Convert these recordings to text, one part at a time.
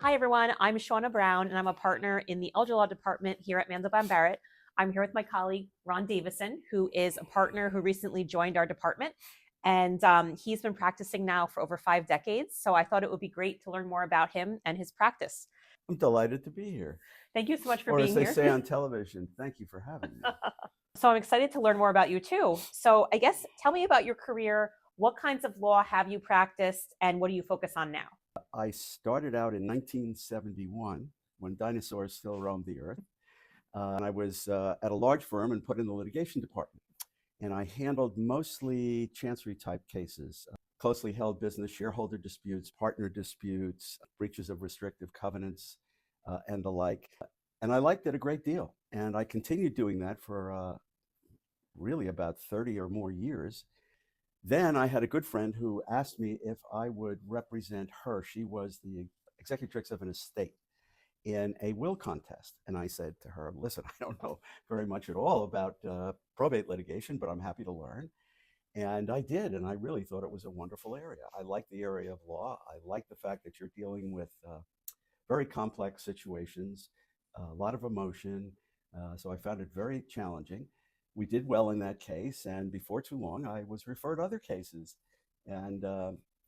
Hi, everyone. I'm Shawna Brown, and I'm a partner in the elder law department here at Mandelbaum Barrett. I'm here with my colleague, Ron Davison, who is a partner who recently joined our department. And he's been practicing now for over 5 decades. So I thought it would be great to learn more about him and his practice. I'm delighted to be here. Thank you so much for Or as being they here. say on television, thank you for having me. So I'm excited to learn more about you too. So I guess tell me about your career. What kinds of law have you practiced, and what do you focus on now? I started out in 1971 when dinosaurs still roamed the earth. And I was at a large firm and put in the litigation department. And I handled mostly chancery type cases, closely held business, shareholder disputes, partner disputes, breaches of restrictive covenants, and the like. And I liked it a great deal. And I continued doing that for really about 30 or more years. Then I had a good friend who asked me if I would represent her. She was the executrix of an estate in a will contest. And I said to her, listen, I don't know very much at all about probate litigation, but I'm happy to learn. And I did. And I really thought it was a wonderful area. I like the area of law. I like the fact that you're dealing with very complex situations, a lot of emotion. So I found it very challenging. We did well in that case. And before too long, I was referred to other cases. And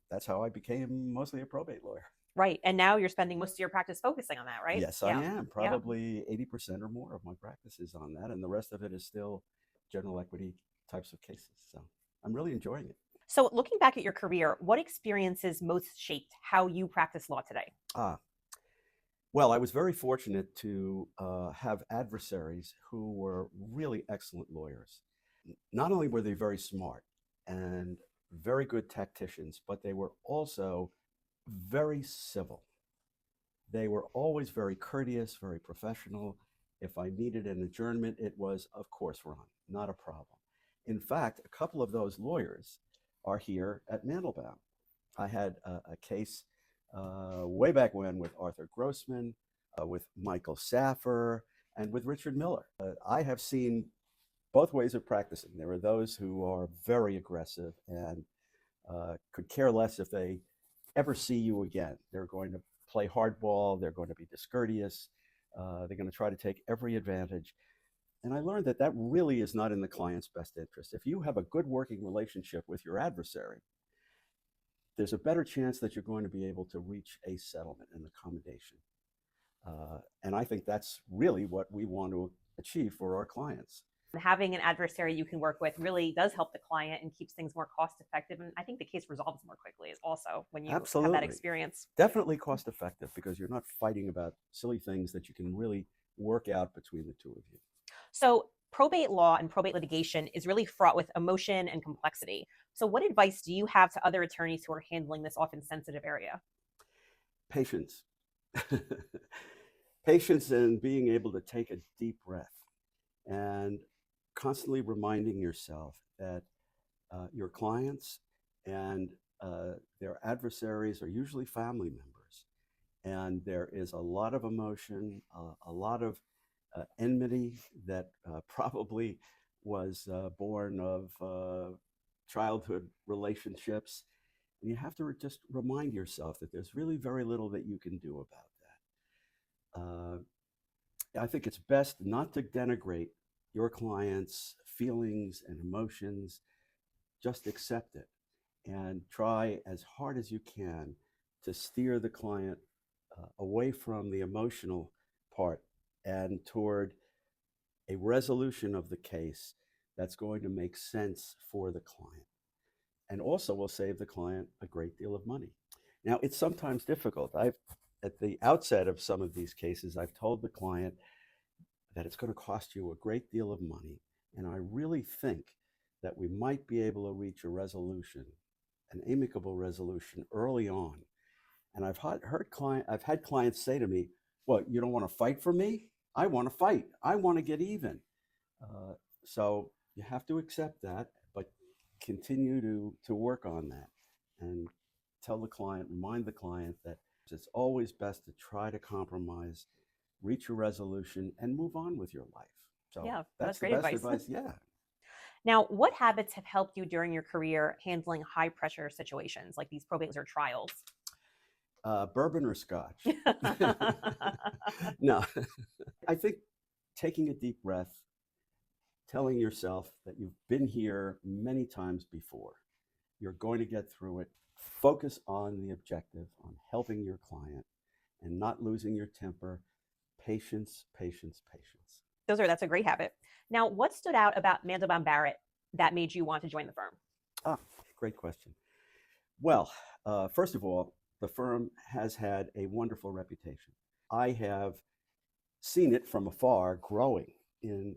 that's how I became mostly a probate lawyer. Right. And now you're spending most of your practice focusing on that, right? Yes, I am. Yeah. Probably 80% or more of my practice is on that. And the rest of it is still general equity types of cases. So I'm really enjoying it. So looking back at your career, what experiences most shaped how you practice law today? Well, I was very fortunate to have adversaries who were really excellent lawyers. Not only were they very smart and very good tacticians, but they were also very civil. They were always very courteous, very professional. If I needed an adjournment, it was, of course, Ron, not a problem. In fact, a couple of those lawyers are here at Mandelbaum. I had a case way back when with Arthur Grossman, with Michael Saffer, and with Richard Miller. I have seen both ways of practicing. There are those who are very aggressive and could care less if they ever see you again. They're going to play hardball, they're going to be discourteous, they're going to try to take every advantage. And I learned that that really is not in the client's best interest. If you have a good working relationship with your adversary, there's a better chance that you're going to be able to reach a settlement and accommodation. And I think that's really what we want to achieve for our clients. Having an adversary you can work with really does help the client and keeps things more cost effective. And I think the case resolves more quickly is also when you Absolutely. have that experience. Definitely cost effective because you're not fighting about silly things that you can really work out between the two of you. So probate law and probate litigation is really fraught with emotion and complexity. So what advice do you have to other attorneys who are handling this often sensitive area? Patience. Patience and being able to take a deep breath and constantly reminding yourself that your clients and their adversaries are usually family members. And there is a lot of emotion, a lot of enmity that probably was born of childhood relationships. And you have to just remind yourself that there's really very little that you can do about that. I think it's best not to denigrate your client's feelings and emotions. Just accept it and try as hard as you can to steer the client away from the emotional part and toward a resolution of the case that's going to make sense for the client and also will save the client a great deal of money. Now, it's sometimes difficult. At the outset of some of these cases, I've told the client that it's going to cost you a great deal of money, and I really think that we might be able to reach a resolution, an amicable resolution early on. And I've had clients say to me, "Well, you don't want to fight for me? I want to fight. I want to get even." So you have to accept that, but continue to work on that and tell the client, remind the client that it's always best to try to compromise, reach a resolution, and move on with your life. So Yeah, that's the great best advice. advice. Yeah. Now, what habits have helped you during your career handling high pressure situations like these probates or trials? Bourbon or scotch? No, I think taking a deep breath, telling yourself that you've been here many times before, you're going to get through it. Focus on the objective, on helping your client and not losing your temper. Patience, patience, patience. That's a great habit. Now, what stood out about Mandelbaum Barrett that made you want to join the firm? Ah, great question. Well, first of all, the firm has had a wonderful reputation. I have seen it from afar growing in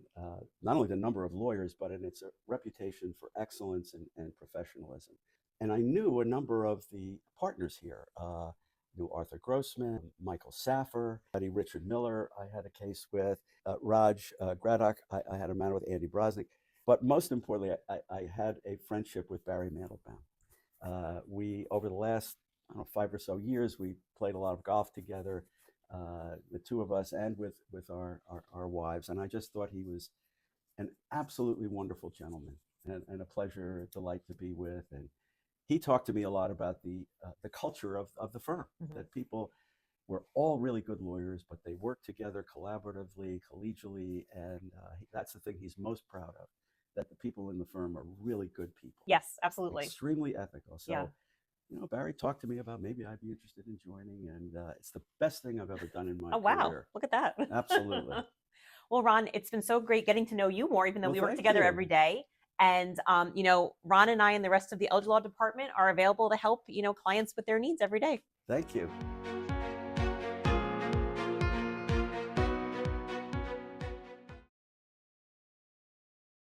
not only the number of lawyers, but in its reputation for excellence and professionalism. And I knew a number of the partners here. Knew Arthur Grossman, Michael Saffer, Buddy Richard Miller, I had a case with, Raj Graddock, I had a matter with Andy Brosnick. But most importantly, I had a friendship with Barry Mandelbaum. We, over the last, I don't know, 5 or so years, we played a lot of golf together, the two of us and with our wives. And I just thought he was an absolutely wonderful gentleman and a pleasure, a delight to be with. And he talked to me a lot about the culture of the firm, that people were all really good lawyers, but they worked together collaboratively, collegially, and that's the thing he's most proud of, that the people in the firm are really good people. Yes, absolutely. Extremely ethical. So, Yeah. Barry talked to me about maybe I'd be interested in joining, and it's the best thing I've ever done in my Oh, wow. career. Look at that. Absolutely. Well, Ron, it's been so great getting to know you more, even though Well, we work thank together you. every day. And, Ron and I and the rest of the Elder Law Department are available to help, clients with their needs every day. Thank you.